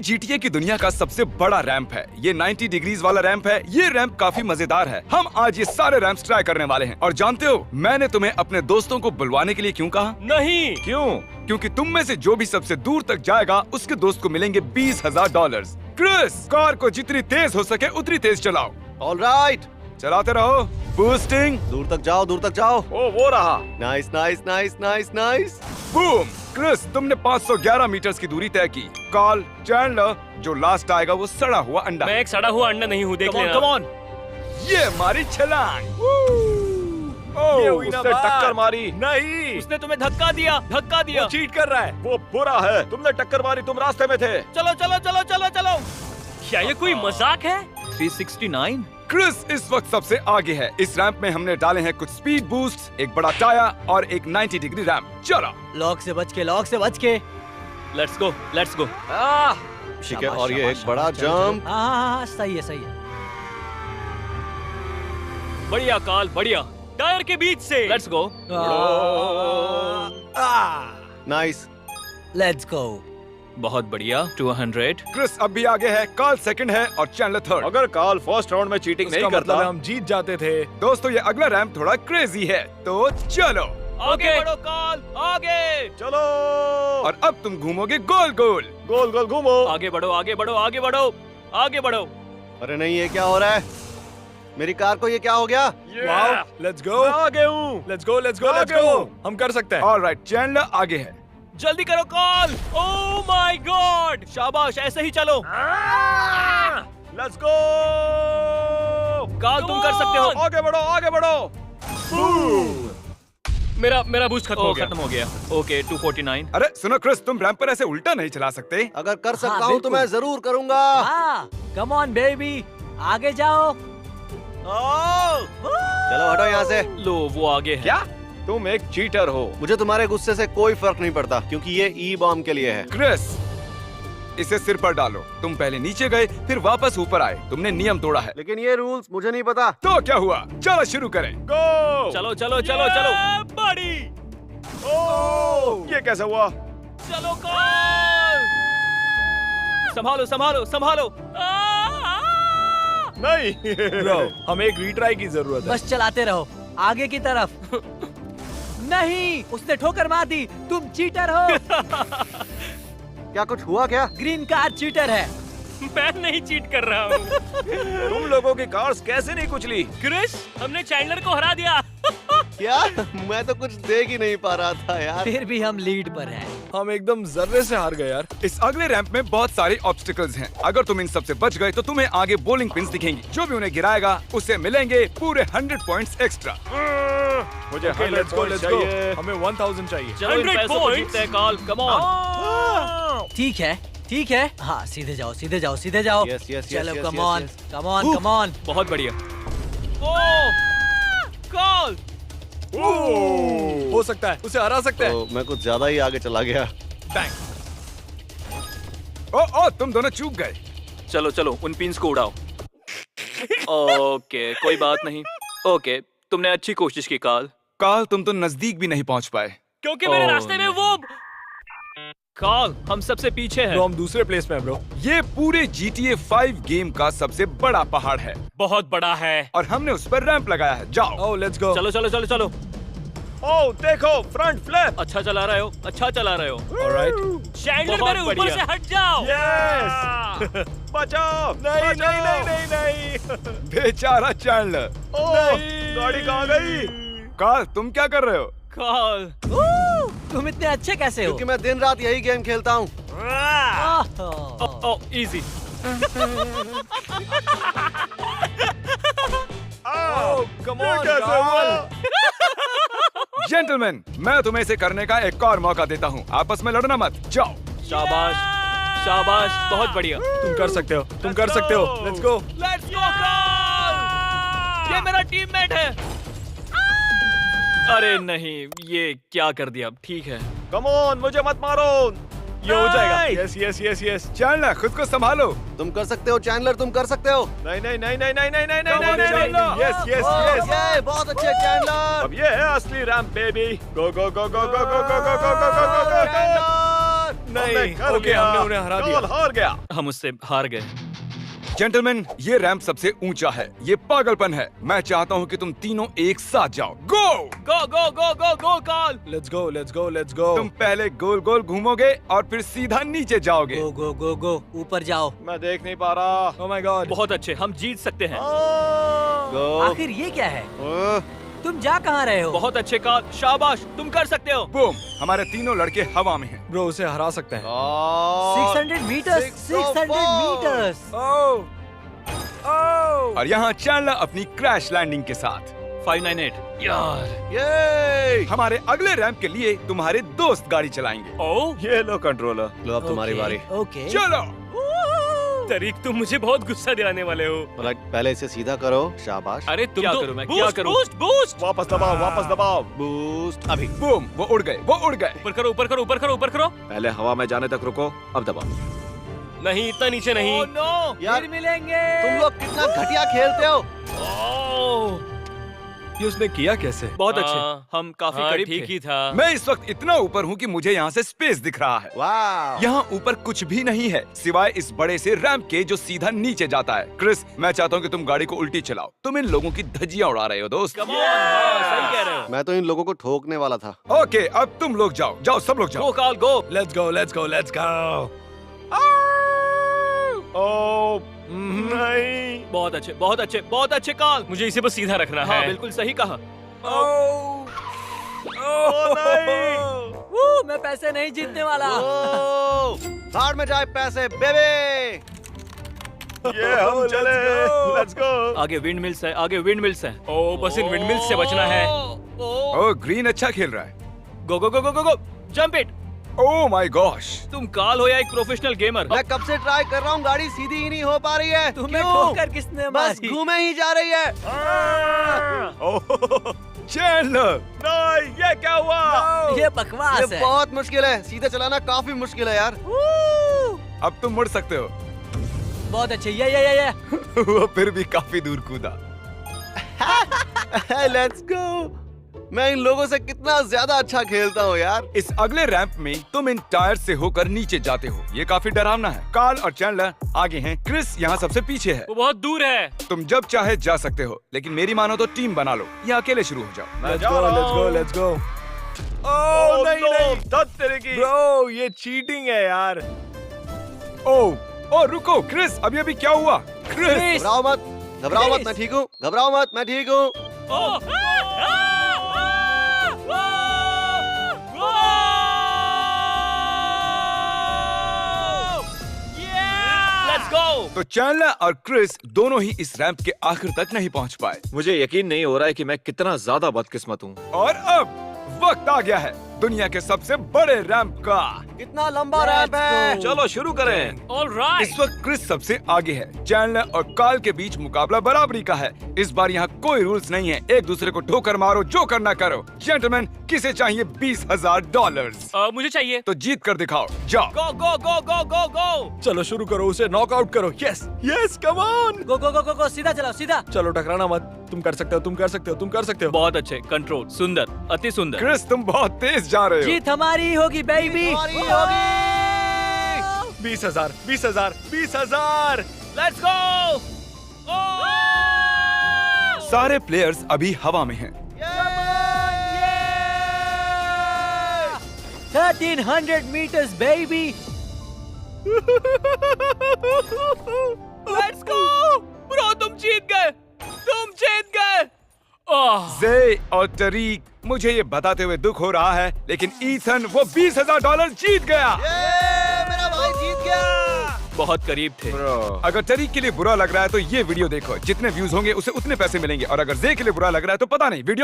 GTA की दुनिया का सबसे बड़ा रैंप है। ये 90 डिग्रीज वाला रैंप है। ये रैंप काफी मजेदार है। हम आज ये सारे रैंप्स ट्राई करने वाले हैं। और जानते हो मैंने तुम्हें अपने दोस्तों को बुलवाने के लिए क्यों कहा? नहीं। क्यों? क्योंकि तुम में से जो भी सबसे दूर तक जाएगा उसके दोस्त को मिलेंगे $20,000। क्रिस, कार को जितनी तेज हो सके उतनी तेज चलाओ। ऑलराइट, चलाते रहो। बूस्टिंग। दूर तक जाओ, दूर तक जाओ। ओ वो रहा। Nice nice nice nice nice. Boom. Chris, तुमने 511 मीटर्स की दूरी तय की। कार्ल, चैंडलर, जो लास्ट आएगा वो सड़ा हुआ अंडा। मैं एक सड़ा हुआ अंडा नहीं हूँ, देख लेना। Come on. ये हमारी छलांग। ये हुई ना उसने बात। टक्कर मारी। नहीं, उसने तुम्हें धक्का दिया, धक्का दिया। वो चीट कर रहा है। वो बुरा है। तुमने टक्कर मारी, तुम रास्ते में थे। चलो चलो चलो चलो चलो। क्या ये कोई मजाक है? 369। क्रिस इस वक्त सबसे आगे है। इस रैंप में हमने डाले हैं कुछ स्पीड बूस्ट, एक बड़ा टायर और एक 90 डिग्री रैंप। चलो। लॉक से बच के, लॉक से बच के। लेट्स गो, लेट्स गो। ठीक है, और ये एक बड़ा जंप। हाँ हाँ हाँ, सही है सही है। बढ़िया काल, बढ़िया। टायर के बीच से। Let's go. Nice. Let's go. बहुत बढ़िया। 200। क्रिस अब भी आगे है। कार्ल सेकंड है और चैंडलर थर्ड। अगर काल फर्स्ट राउंड में चीटिंग नहीं करता, हम जीत जाते थे। दोस्तों ये अगला रैंप थोड़ा क्रेजी है, तो चलो। आगे बढ़ो काल, आगे चलो। और अब तुम घूमोगे गोल गोल। गोल गोल घूमो। आगे बढ़ो, आगे बढ़ो, आगे बढ़ो, आगे बढ़ो। अरे नहीं, ये क्या हो रहा है? मेरी कार को ये क्या हो गया? Wow, let's go. आगे हूँ। Let's go, let's go, let's गो। हम कर सकते हैं। ऑलराइट, चैंडलर आगे है। जल्दी करो कॉल। ओह माय गॉड, शाबाश, ऐसे ही चलो। Let's go. काल तुम कर सकते हो। आगे बढ़ो, आगे बढ़ो। मेरा बूस्ट खत्म हो गया। ओके, 249। अरे सुनो क्रिस, तुम रैंप पर ऐसे उल्टा नहीं चला सकते। अगर कर सकता हाँ, हूँ तो बिल्कुल। मैं जरूर करूँगा। हाँ, कम ऑन बेबी, आगे जाओ। चलो हटो यहाँ से। लो, वो आगे है। क्या? तुम एक चीटर हो। मुझे तुम्हारे गुस्से से कोई फर्क नहीं पड़ता, क्योंकि ये ई बॉम्ब के लिए है। क्रिस, इसे सिर पर डालो। तुम पहले नीचे गए, फिर वापस ऊपर आए। तुमने नियम तोड़ा है। लेकिन ये रूल्स मुझे नहीं पता। तो क्या हुआ? चलो शुरू करें। गो। चलो चलो चलो चलो। बड़ी। ये कैसा हुआ? चलो कॉल। संभालो संभालो संभालो। नहीं ब्रो, हमें एक रीट्राई की जरूरत है। बस चलाते रहो, आगे की तरफ। नहीं, उसने ठोकर मार दी। तुम चीटर हो। क्या कुछ हुआ क्या? ग्रीन कार चीटर है। मैं नहीं चीट कर रहा हूँ। तुम लोगों की कार्स कैसे नहीं कुचली? क्रिस, हमने चैंडलर को हरा दिया। क्या? मैं तो कुछ देख ही नहीं पा रहा था यार। फिर भी हम लीड पर हैं। हम एकदम जर्रे से हार गए यार। इस अगले रैंप में बहुत सारे ऑब्स्टिकल्स हैं। अगर तुम इन सब से बच गए तो तुम्हें आगे बॉलिंग पिन्स दिखेंगी। जो भी उन्हें गिराएगा उसे मिलेंगे पूरे 100 पॉइंट्स एक्स्ट्रा। मुझे लेट्स गो, लेट्स गो। हमें 1000 चाहिए। चलो इन पैसों को जीतते हैं कॉल। Come on. ठीक है, ठीक है। हाँ, सीधे जाओ, सीधे जाओ, सीधे जाओ। Yes, yes, yes, चलो, yes, come yes, on, yes. Come on, come on. बहुत बढ़िया। कॉल। हो सकता है, उसे हरा सकते हैं। तो मैं कुछ ज्यादा ही आगे चला गया। ओ तुम दोनों चूक गए। चलो चलो, उन पिन्स को उड़ाओ। ओके, कोई बात नहीं। ओके, तुमने अच्छी कोशिश की कॉल। कार्ल, तुम तो नजदीक भी नहीं पहुंच पाए। क्योंकि मेरे रास्ते में वो कॉल, हम सबसे पीछे हैं। ब्रो, हम दूसरे प्लेस में हैं ब्रो। ये पूरे GTA 5 गेम का सबसे बड़ा पहाड़ है बहुत बड़ा है। और हमने उस पर रैंप लगाया है। जाओ। ओह, लेट्स गो। चलो चलो चलो चलो। ओह, देखो, फ्रंट फ्लिप। अच्छा चला रहे हो, अच्छा चला रहे हो। ऑलराइट। चैंडलर, बहुत मेरे ऊपर बढ़िया। से हट जाओ। यस। बचाओ। नहीं नहीं नहीं नहीं नहीं। बेचारा चैंडलर। नहीं, गाड़ी कहाँ गई? कार्ल, तुम क्या कर रहे हो? कॉल। तुम इतने अच्छे कैसे हो? क्योंकि मैं दिन रात यही गेम खेलता हूँ। Oh, easy. Come on Carl. Gentleman, मैं तुम्हें इसे करने का एक और मौका देता हूँ। आपस में लड़ना मत। जाओ। शाबाश, शाबाश, बहुत बढ़िया। तुम कर सकते हो, तुम कर सकते हो। Let's go. Let's go call. ये मेरा टीममेट है। अरे नहीं, ये क्या कर दिया। ठीक है। कम ऑन, मुझे मत मारो। ये हो जाएगा। Yes yes yes yes. Chandler, खुद को संभालो। तुम कर सकते हो चैंडलर, तुम कर सकते हो। नहीं नहीं नहीं नहीं नहीं नहीं नहीं Come on, नहीं Chandler. नहीं। Yes yes yes. ये बहुत अच्छे चैंडलर। अब ये है असली रैंप बेबी। गो go go go go go go go go go go गो। नहीं कर ओके लिया। हमने उन्हें हरा दिया कॉल हार गया। हम उससे हार गए। जेंटलमैन, ये रैंप सबसे ऊंचा है। ये पागलपन है। मैं चाहता हूँ कि तुम तीनों एक साथ जाओ। Go! Go go go go go Carl. Let's go let's go let's go. तुम पहले गोल गोल घूमोगे और फिर सीधा नीचे जाओगे। गो गो गो गो ऊपर जाओ। मैं देख नहीं पा रहा। Oh my God. बहुत अच्छे, हम जीत सकते हैं। गो। आखिर ये क्या है? ओह, तुम जा कहाँ रहे हो? बहुत अच्छे कार्ल, शाबाश, तुम कर सकते हो। बूम! हमारे तीनों लड़के हवा में हैं। ब्रो उसे हरा सकते हैं। और 600 मीटर्स, 600 मीटर्स। ओह ओह और यहाँ चैंडलर अपनी क्रैश लैंडिंग के साथ। 598 यार। ये हमारे अगले रैंप के लिए तुम्हारे दोस्त गाड़ी चलाएंगे। ओह ये लो कंट्रोलर। लो अब तुम्हारी बारी। ओके। चलो। तरीक, तुम मुझे बहुत गुस्सा दिलाने वाले हो। मतलब पहले इसे सीधा करो। शाबाश। अरे तुम क्या तो करूं मैं, क्या बूस्ट, करूं? Boost, boost. वापस दबाओ, वापस दबाओ। बूस्ट अभी। बूम! वो उड़ गए, वो उड़ गए। ऊपर करो, ऊपर करो, ऊपर करो, ऊपर करो। पहले हवा में जाने तक रुको, अब दबाओ। नहीं इतना नीचे नहीं। Oh no. यार फिर मिलेंगे। तुम लोग कितना घटिया खेलते हो। ओह, ये उसने किया कैसे? बहुत अच्छे, हम काफी करीब ठीक थे। ही था। मैं इस वक्त इतना ऊपर हूँ कि मुझे यहाँ से स्पेस दिख रहा है। वाह। यहाँ ऊपर कुछ भी नहीं है सिवाय इस बड़े से रैंप के जो सीधा नीचे जाता है। क्रिस, मैं चाहता हूँ कि तुम गाड़ी को उल्टी चलाओ। तुम इन लोगों की धज्जियां उड़ा रहे हो दोस्त। Come on, हाँ, सही कह रहे हो। मैं तो इन लोगों को ठोकने वाला था। ओके, अब तुम लोग जाओ, जाओ सब लोग गो जाओ। Karl, go. Let's go let's go let's go. Oh नहीं। बहुत अच्छे, बहुत अच्छे, बहुत अच्छे कार्ल। मुझे इसे बस सीधा रखना हाँ है। बिल्कुल सही कहा। ओह नहीं। वो मैं पैसे नहीं जीतने वाला। ओह, भाड़ में जाए पैसे बेबे। ये हम चले। Let's go. आगे विंड मिल्स है, आगे विंड मिल्स है। ओह बस इन विंडमिल्स से बचना है। ओह, ग्रीन अच्छा खेल रहा है। Go go go go go go, jump it. Oh my gosh. तुम कार्ल हो या एक प्रोफेशनल गेमर? मैं कब से ट्राई कर रहा हूँ, गाड़ी सीधी ही नहीं हो पा रही है। तुम्हें क्यों? ठोकर किसने बस मारी? घूमे ही जा रही है। चैंडलर, नहीं ये क्या हुआ? ये बकवास ये है। बहुत मुश्किल है, सीधे चलाना काफी मुश्किल है यार। अब तुम मुड़ सकते हो। बहुत अच्छे। ये वो फिर भी काफी दूर कूदा। Let's go. मैं इन लोगों से कितना ज्यादा अच्छा खेलता हूँ यार। इस अगले रैंप में तुम इन टायर से होकर नीचे जाते हो। ये काफी डरावना है। कार्ल और चैंडलर आगे हैं, क्रिस यहाँ सबसे पीछे है। वो बहुत दूर है। तुम जब चाहे जा सकते हो, लेकिन मेरी मानो तो टीम बना लो या अकेले शुरू हो जाओ। Let's go let's go let's go. Oh नहीं नहीं। दस तेरे की। ब्रो ये चीटिंग है यार। ओह रुको क्रिस, अभी क्या हुआ? क्रिस, घबराओ मत, घबराओ मत, मैं ठीक हूँ। घबराओ मत, मैं ठीक हूँ। ओह, लेट्स गो। तो चैंडलर और क्रिस दोनों ही इस रैंप के आखिर तक नहीं पहुंच पाए। मुझे यकीन नहीं हो रहा है कि मैं कितना ज्यादा बदकिस्मत हूँ। और अब वक्त आ गया है दुनिया के सबसे बड़े रैंप का। कितना लंबा रैंप है। चलो शुरू करें। ऑलराइट। इस वक्त क्रिस सबसे आगे है। चैंडलर और कार्ल के बीच मुकाबला बराबरी का है। इस बार यहाँ कोई रूल्स नहीं है। एक दूसरे को ठोकर मारो, जो करना करो। जेंटलमैन, किसे चाहिए $20,000? मुझे चाहिए। तो जीत कर दिखाओ, जाओ। Go go go go go गो। चलो शुरू करो, उसे नॉकआउट करो। Yes yes come on. Go go go go go, सीधा चलाओ, सीधा। चलो टकराना मत। तुम कर सकते हो, तुम कर सकते हो, तुम कर सकते हो। बहुत अच्छे, कंट्रोल, सुंदर, अति सुंदर। क्रिस, तुम बहुत तेज जा रहे हो। जीत हमारी होगी बेबी। हमारी होगी। 20,000 20,000 20,000। Let's go. सारे प्लेयर्स अभी हवा में हैं। 1300 meters baby। Let's go. Bro तुम जीत गए, तुम जीत गए। जे और तरीक, मुझे ये बताते हुए दुख हो रहा है, लेकिन ईथन वो $20,000 जीत गया। मेरा भाई जीत गया। बहुत करीब थे। अगर तरीक के लिए बुरा लग रहा है तो ये वीडियो देखो। जितने व्यूज होंगे उसे उतने पैसे मिलेंगे, और अगर जे के लिए बुरा लग रहा है तो पता नहीं। वीडियो